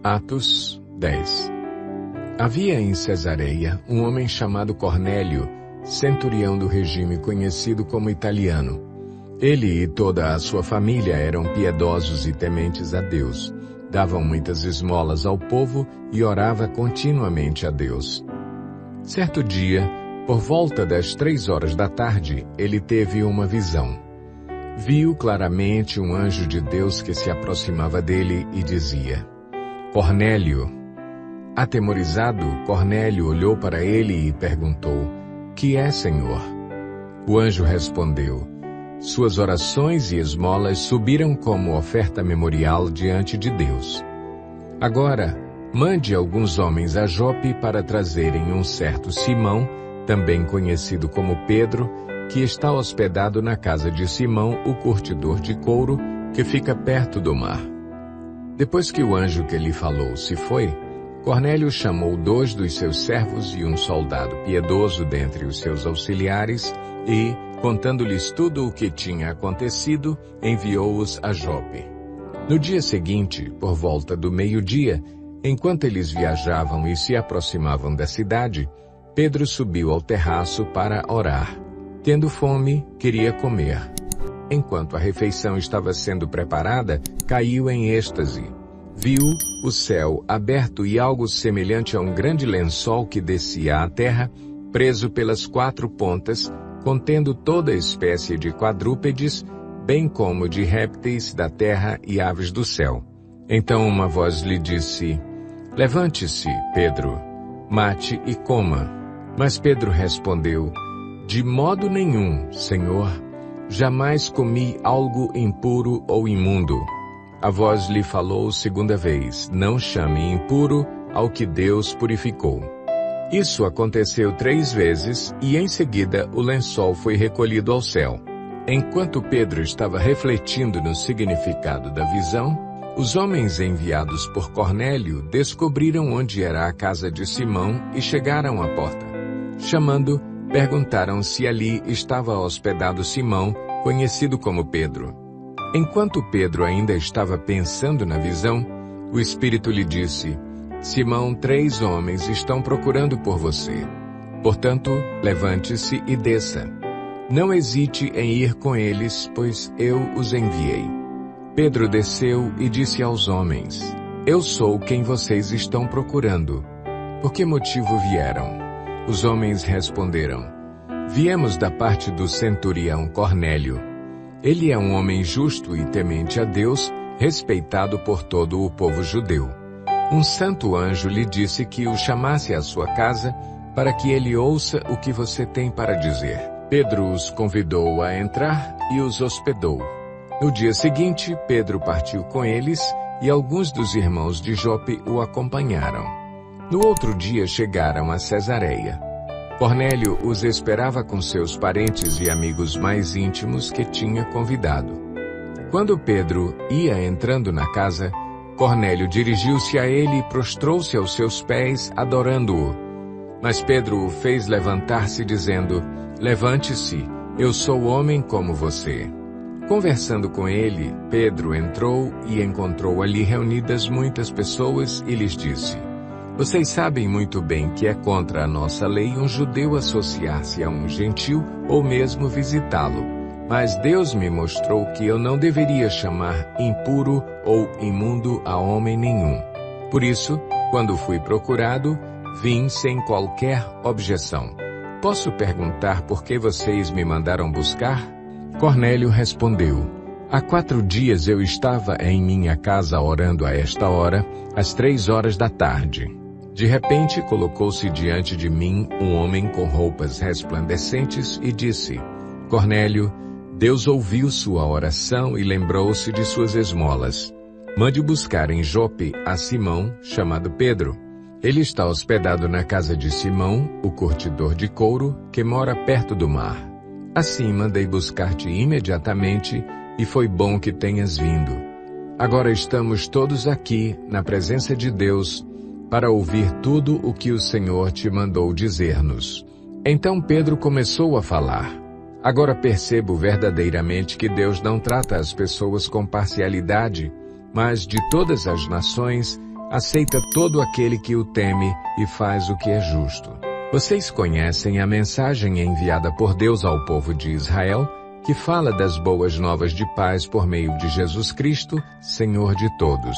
Atos 10. Havia em Cesareia um homem chamado Cornélio, centurião do regime conhecido como italiano. Ele e toda a sua família eram piedosos e tementes a Deus. Davam muitas esmolas ao povo e orava continuamente a Deus. Certo dia, por volta das 3 da tarde, ele teve uma visão. Viu claramente um anjo de Deus que se aproximava dele e dizia: Cornélio. Atemorizado, Cornélio olhou para ele e perguntou: Que é, Senhor? O anjo respondeu: Suas orações e esmolas subiram como oferta memorial diante de Deus. Agora, mande alguns homens a Jope para trazerem um certo Simão, também conhecido como Pedro, que está hospedado na casa de Simão, o curtidor de couro, que fica perto do mar. Depois que o anjo que lhe falou se foi, Cornélio chamou 2 dos seus servos e um soldado piedoso dentre os seus auxiliares e, contando-lhes tudo o que tinha acontecido, enviou-os a Jope. No dia seguinte, por volta do meio-dia, enquanto eles viajavam e se aproximavam da cidade, Pedro subiu ao terraço para orar. Tendo fome, queria comer. Enquanto a refeição estava sendo preparada, caiu em êxtase. Viu o céu aberto e algo semelhante a um grande lençol que descia à terra, preso pelas 4 pontas, contendo toda espécie de quadrúpedes, bem como de répteis da terra e aves do céu. Então uma voz lhe disse: Levante-se, Pedro, mate e coma. Mas Pedro respondeu: De modo nenhum, Senhor, jamais comi algo impuro ou imundo. A voz lhe falou 2ª vez: Não chame impuro ao que Deus purificou. Isso aconteceu 3 vezes e em seguida o lençol foi recolhido ao céu. Enquanto Pedro estava refletindo no significado da visão, os homens enviados por Cornélio descobriram onde era a casa de Simão e chegaram à porta. Chamando, perguntaram se ali estava hospedado Simão, conhecido como Pedro. Enquanto Pedro ainda estava pensando na visão, o Espírito lhe disse: Simão, 3 homens estão procurando por você. Portanto, levante-se e desça. Não hesite em ir com eles, pois eu os enviei. Pedro desceu e disse aos homens: Eu sou quem vocês estão procurando. Por que motivo vieram? Os homens responderam: Viemos da parte do centurião Cornélio. Ele é um homem justo e temente a Deus, respeitado por todo o povo judeu. Um santo anjo lhe disse que o chamasse à sua casa para que ele ouça o que você tem para dizer. Pedro os convidou a entrar e os hospedou. No dia seguinte, Pedro partiu com eles e alguns dos irmãos de Jope o acompanharam. No outro dia chegaram a Cesareia. Cornélio os esperava com seus parentes e amigos mais íntimos que tinha convidado. Quando Pedro ia entrando na casa, Cornélio dirigiu-se a ele e prostrou-se aos seus pés, adorando-o. Mas Pedro o fez levantar-se, dizendo: Levante-se, eu sou homem como você. Conversando com ele, Pedro entrou e encontrou ali reunidas muitas pessoas e lhes disse: Vocês sabem muito bem que é contra a nossa lei um judeu associar-se a um gentil ou mesmo visitá-lo. Mas Deus me mostrou que eu não deveria chamar impuro ou imundo a homem nenhum. Por isso, quando fui procurado, vim sem qualquer objeção. Posso perguntar por que vocês me mandaram buscar? Cornélio respondeu: Há 4 dias eu estava em minha casa orando a esta hora, às 3 da tarde. De repente colocou-se diante de mim um homem com roupas resplandecentes e disse: Cornélio, Deus ouviu sua oração e lembrou-se de suas esmolas. Mande buscar em Jope a Simão, chamado Pedro. Ele está hospedado na casa de Simão, o curtidor de couro, que mora perto do mar. Assim mandei buscar-te imediatamente, e foi bom que tenhas vindo. Agora estamos todos aqui, na presença de Deus, para ouvir tudo o que o Senhor te mandou dizer-nos. Então Pedro começou a falar: Agora percebo verdadeiramente que Deus não trata as pessoas com parcialidade, mas de todas as nações, aceita todo aquele que o teme e faz o que é justo. Vocês conhecem a mensagem enviada por Deus ao povo de Israel, que fala das boas novas de paz por meio de Jesus Cristo, Senhor de todos.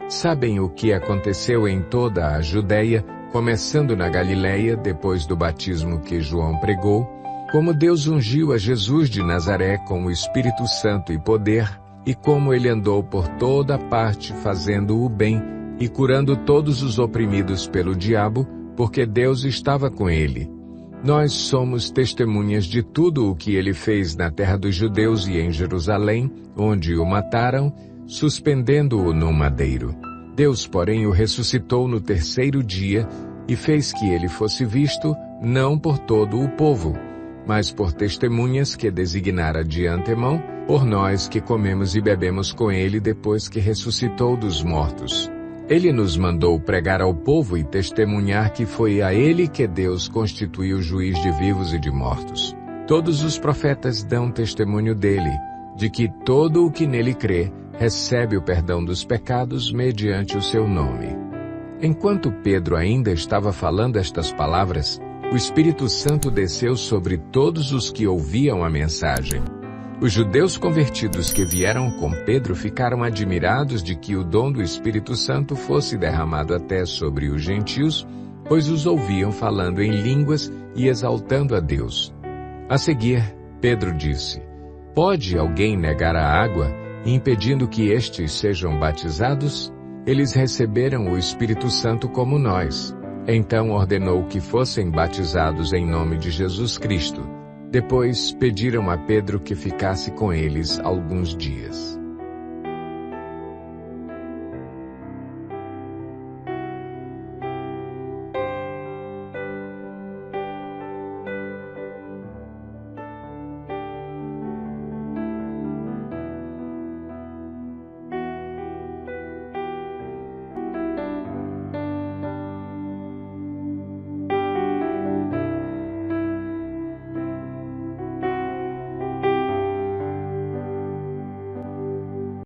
Sabem o que aconteceu em toda a Judéia, começando na Galileia, depois do batismo que João pregou, como Deus ungiu a Jesus de Nazaré com o Espírito Santo e poder, e como ele andou por toda parte fazendo o bem e curando todos os oprimidos pelo diabo, porque Deus estava com ele. Nós somos testemunhas de tudo o que ele fez na terra dos judeus e em Jerusalém, onde o mataram, suspendendo-o num madeiro. Deus, porém, o ressuscitou no terceiro dia e fez que ele fosse visto, não por todo o povo, mas por testemunhas que designara de antemão, por nós que comemos e bebemos com ele depois que ressuscitou dos mortos. Ele nos mandou pregar ao povo e testemunhar que foi a ele que Deus constituiu juiz de vivos e de mortos. Todos os profetas dão testemunho dele, de que todo o que nele crê recebe o perdão dos pecados mediante o seu nome. Enquanto Pedro ainda estava falando estas palavras, o Espírito Santo desceu sobre todos os que ouviam a mensagem. Os judeus convertidos que vieram com Pedro ficaram admirados de que o dom do Espírito Santo fosse derramado até sobre os gentios, pois os ouviam falando em línguas e exaltando a Deus. A seguir, Pedro disse: Pode alguém negar a água, impedindo que estes sejam batizados? Eles receberam o Espírito Santo como nós. Então ordenou que fossem batizados em nome de Jesus Cristo. Depois pediram a Pedro que ficasse com eles alguns dias.